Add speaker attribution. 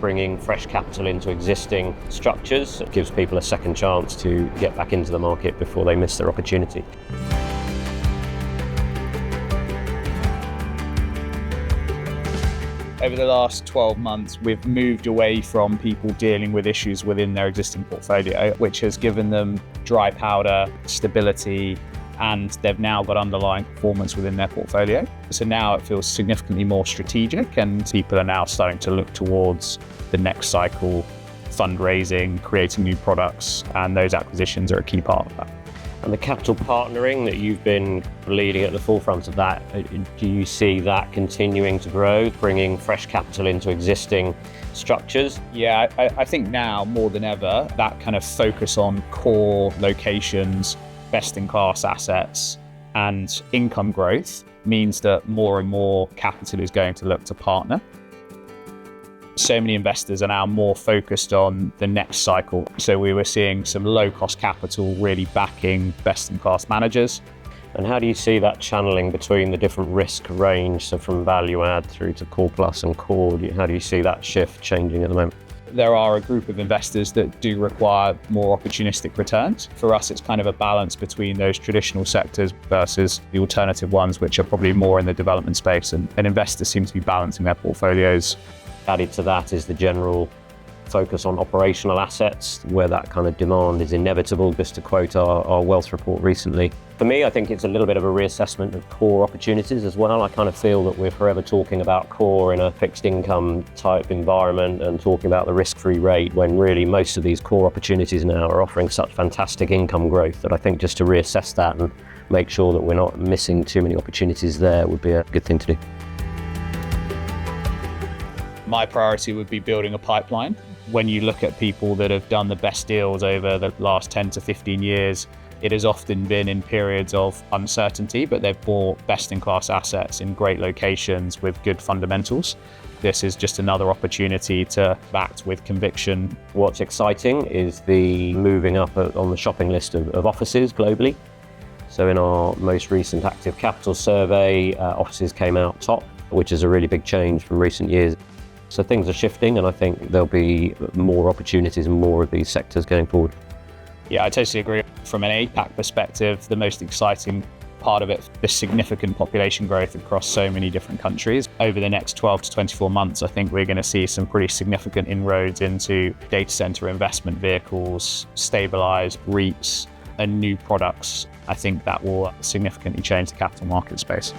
Speaker 1: bringing fresh capital into existing structures. It gives people a second chance to get back into the market before they miss their opportunity.
Speaker 2: Over the last 12 months, we've moved away from people dealing with issues within their existing portfolio, which has given them dry powder, stability, and they've now got underlying performance within their portfolio. So now it feels significantly more strategic, and people are now starting to look towards the next cycle, fundraising, creating new products, and those acquisitions are a key part of that.
Speaker 1: And the capital partnering that you've been leading at the forefront of that, do you see that continuing to grow, bringing fresh capital into existing structures?
Speaker 2: Yeah, I think now more than ever, that kind of focus on core locations, best-in-class assets, and income growth means that more and more capital is going to look to partner. So many investors are now more focused on the next cycle. So we were seeing some low-cost capital really backing best-in-class managers.
Speaker 1: And how do you see that channeling between the different risk range, so from value add through to core plus and core? How do you see that shift changing at the moment?
Speaker 2: There are a group of investors that do require more opportunistic returns. For us, it's kind of a balance between those traditional sectors versus the alternative ones, which are probably more in the development space. And investors seem to be balancing their portfolios.
Speaker 1: Added to that is the general focus on operational assets, where that kind of demand is inevitable, just to quote our wealth report recently. For me, I think it's a little bit of a reassessment of core opportunities as well. I kind of feel that we're forever talking about core in a fixed income type environment and talking about the risk-free rate, when really most of these core opportunities now are offering such fantastic income growth that I think just to reassess that and make sure that we're not missing too many opportunities there would be a good thing to do.
Speaker 2: My priority would be building a pipeline. When you look at people that have done the best deals over the last 10 to 15 years, it has often been in periods of uncertainty, but they've bought best-in-class assets in great locations with good fundamentals. This is just another opportunity to act with conviction.
Speaker 1: What's exciting is the moving up on the shopping list of offices globally. So in our most recent active capital survey, offices came out top, which is a really big change from recent years. So things are shifting, and I think there'll be more opportunities in more of these sectors going forward.
Speaker 2: Yeah, I totally agree. From an APAC perspective, the most exciting part of it, the significant population growth across so many different countries. Over the next 12 to 24 months, I think we're going to see some pretty significant inroads into data center investment vehicles, stabilized REITs, and new products. I think that will significantly change the capital market space.